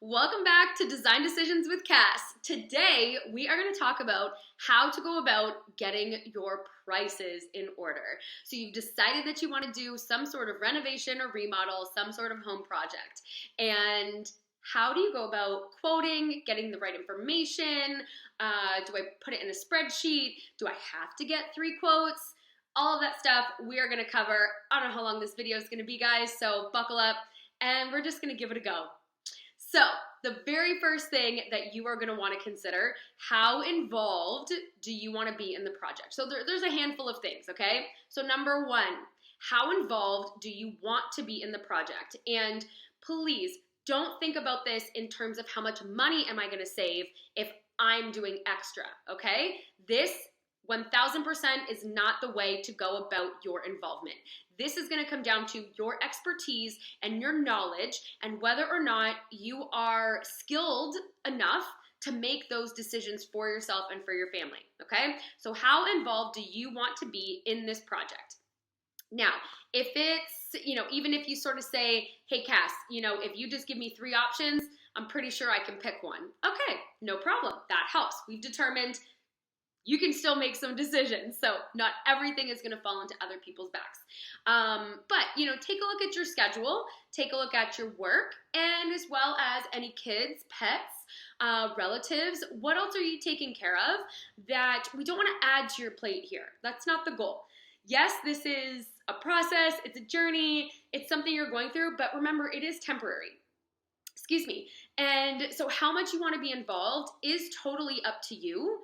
Welcome back to Design Decisions with Cass. Today, we are going to talk about how to go about getting your prices in order. So you've decided that you want to do some sort of renovation or remodel, some sort of home project. And how do you go about quoting, getting the right information? Do I put it in a spreadsheet? Do I have to get 3 quotes? All of that stuff we are going to cover. I don't know how long this video is going to be, guys, so buckle up and we're just going to give it a go. So the very first thing that you are going to want to consider, how involved do you want to be in the project? So there's a handful of things, okay? So number one, how involved do you want to be in the project? And please don't think about this in terms of how much money am I going to save if I'm doing extra, okay? This 1000% is not the way to go about your involvement. This is going to come down to your expertise and your knowledge and whether or not you are skilled enough to make those decisions for yourself and for your family, okay? So how involved do you want to be in this project? Now, if it's, even if you sort of say, hey, Cass, if you just give me 3 options, I'm pretty sure I can pick one. Okay, no problem. That helps. We've determined you can still make some decisions. So not everything is going to fall into other people's backs. But, take a look at your schedule, take a look at your work, and as well as any kids, pets, relatives. What else are you taking care of that we don't want to add to your plate here? That's not the goal. Yes, this is a process. It's a journey. It's something you're going through. But remember, it is temporary. Excuse me. And so how much you want to be involved is totally up to you.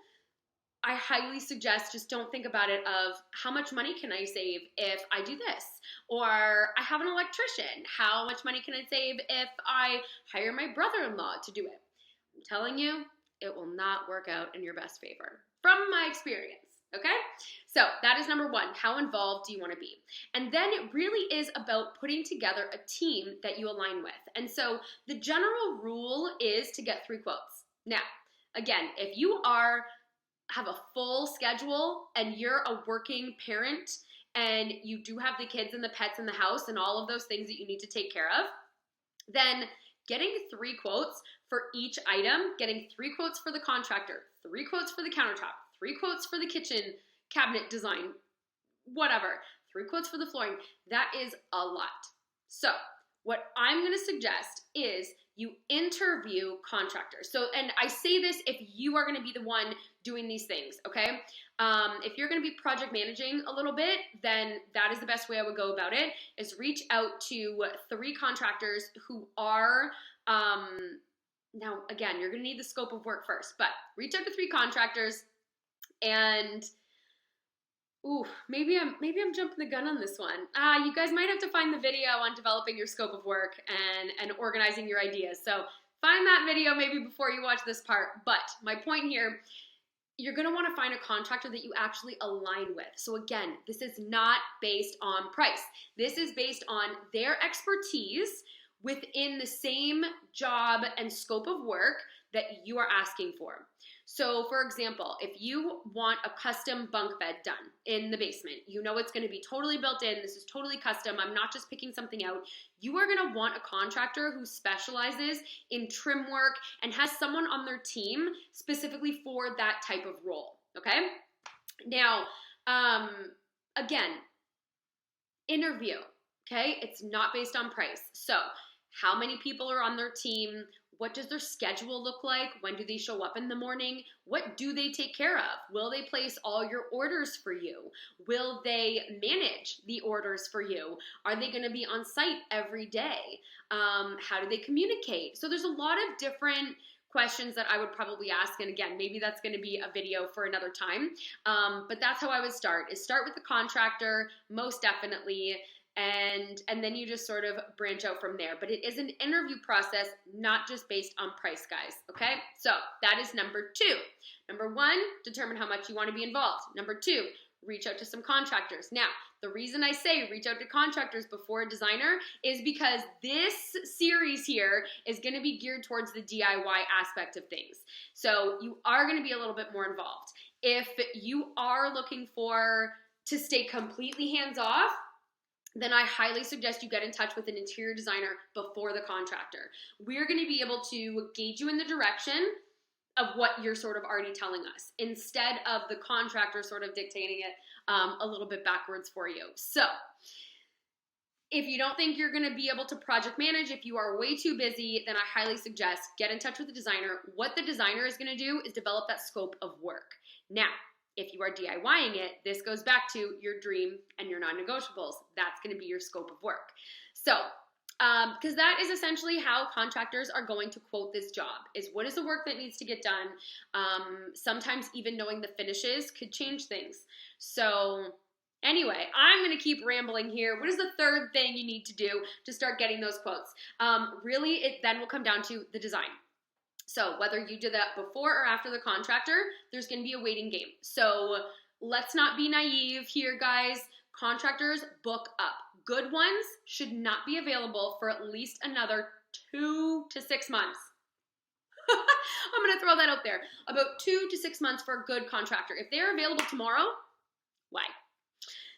I highly suggest just don't think about it of how much money can I save if I do this? Or I have an electrician. How much money can I save if I hire my brother-in-law to do it? I'm telling you, it will not work out in your best favor from my experience, okay? So that is number one. How involved do you want to be? And then it really is about putting together a team that you align with. And so the general rule is to get 3 quotes. Now, again, if you have a full schedule and you're a working parent and you do have the kids and the pets in the house and all of those things that you need to take care of, then getting 3 quotes for each item, getting 3 quotes for the contractor, 3 quotes for the countertop, 3 quotes for the kitchen cabinet design, whatever, 3 quotes for the flooring, that is a lot. So what I'm going to suggest is you interview contractors. So, and I say this if you are going to be the one doing these things, okay? If you're going to be project managing a little bit, then that is the best way I would go about it, is reach out to 3 contractors who are, now again, you're going to need the scope of work first, but reach out to 3 contractors and maybe I'm jumping the gun on this one. You guys might have to find the video on developing your scope of work and organizing your ideas. So find that video maybe before you watch this part. But my point here, you're going to want to find a contractor that you actually align with. So again, this is not based on price. This is based on their expertise within the same job and scope of work that you are asking for. So for example, if you want a custom bunk bed done in the basement, it's going to be totally built in, this is totally custom, I'm not just picking something out, you are going to want a contractor who specializes in trim work and has someone on their team specifically for that type of role, okay? Now, again, interview, okay? It's not based on price. So how many people are on their team? What does their schedule look like? When do they show up in the morning? What do they take care of? Will they place all your orders for you? Will they manage the orders for you? Are they going to be on site every day? How do they communicate? So there's a lot of different questions that I would probably ask. And again, maybe that's going to be a video for another time. But that's how I would start, is start with the contractor, most definitely. And then you just sort of branch out from there. But it is an interview process, not just based on price, guys, okay? So that is number 2. Number 1, determine how much you want to be involved. Number 2, reach out to some contractors. Now, the reason I say reach out to contractors before a designer is because this series here is going to be geared towards the DIY aspect of things. So you are going to be a little bit more involved. If you are looking to stay completely hands-off, then I highly suggest you get in touch with an interior designer before the contractor. We're going to be able to gauge you in the direction of what you're sort of already telling us, instead of the contractor sort of dictating it a little bit backwards for you. So if you don't think you're going to be able to project manage, if you are way too busy, then I highly suggest get in touch with the designer. What the designer is going to do is develop that scope of work. Now, if you are DIYing it, this goes back to your dream and your non-negotiables. That's going to be your scope of work. So, because that is essentially how contractors are going to quote this job, is what is the work that needs to get done. Sometimes even knowing the finishes could change things. So anyway, I'm going to keep rambling here. What is the third thing you need to do to start getting those quotes? Really, it then will come down to the design. So whether you did that before or after the contractor, there's going to be a waiting game. So let's not be naive here, guys. Contractors book up. Good ones should not be available for at least another 2 to 6 months. I'm going to throw that out there. About 2 to 6 months for a good contractor. If they're available tomorrow, why?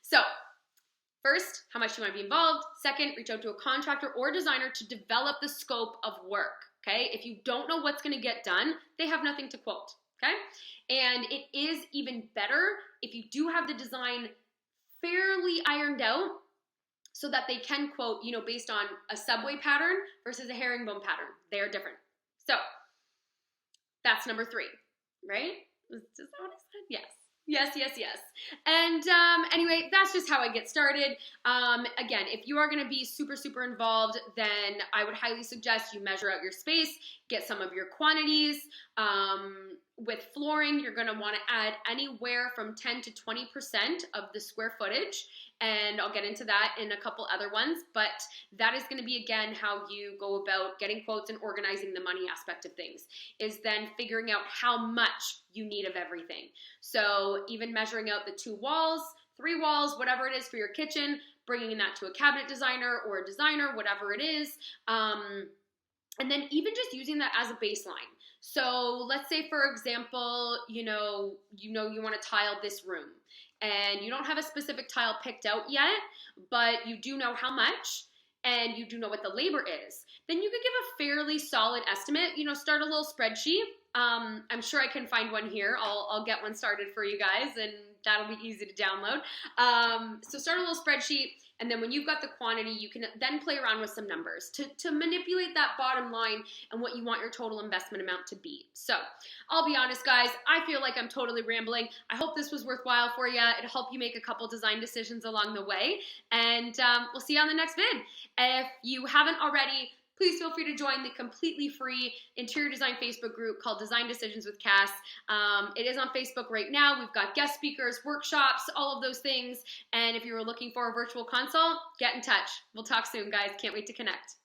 So first, how much do you want to be involved? Second, reach out to a contractor or designer to develop the scope of work. Okay, if you don't know what's going to get done, they have nothing to quote. Okay, and it is even better if you do have the design fairly ironed out so that they can quote, you know, based on a subway pattern versus a herringbone pattern. They are different. So that's number 3, right? Is that what I said? Yes. Yes. And anyway, that's just how I get started. Again, if you are going to be super involved, then I would highly suggest you measure out your space, get some of your quantities. With flooring, you're going to want to add anywhere from 10 to 20% of the square footage. And I'll get into that in a couple other ones, but that is going to be, again, how you go about getting quotes and organizing the money aspect of things, is then figuring out how much you need of everything. So even measuring out the 2 walls, 3 walls, whatever it is for your kitchen, bringing that to a cabinet designer or a designer, whatever it is, and then even just using that as a baseline. So let's say, for example, you want to tile this room, and you don't have a specific tile picked out yet, but you do know how much, and you do know what the labor is. Then you could give a fairly solid estimate. Start a little spreadsheet. I'm sure I can find one here. I'll get one started for you guys, and that'll be easy to download. So start a little spreadsheet, and then when you've got the quantity, you can then play around with some numbers to manipulate that bottom line and what you want your total investment amount to be. So I'll be honest, guys, I feel like I'm totally rambling. I hope this was worthwhile for you. It'll help you make a couple design decisions along the way, and we'll see you on the next vid. If you haven't already, please feel free to join the completely free interior design Facebook group called Design Decisions with Cass. It is on Facebook right now. We've got guest speakers, workshops, all of those things. And if you were looking for a virtual consult, get in touch. We'll talk soon, guys. Can't wait to connect.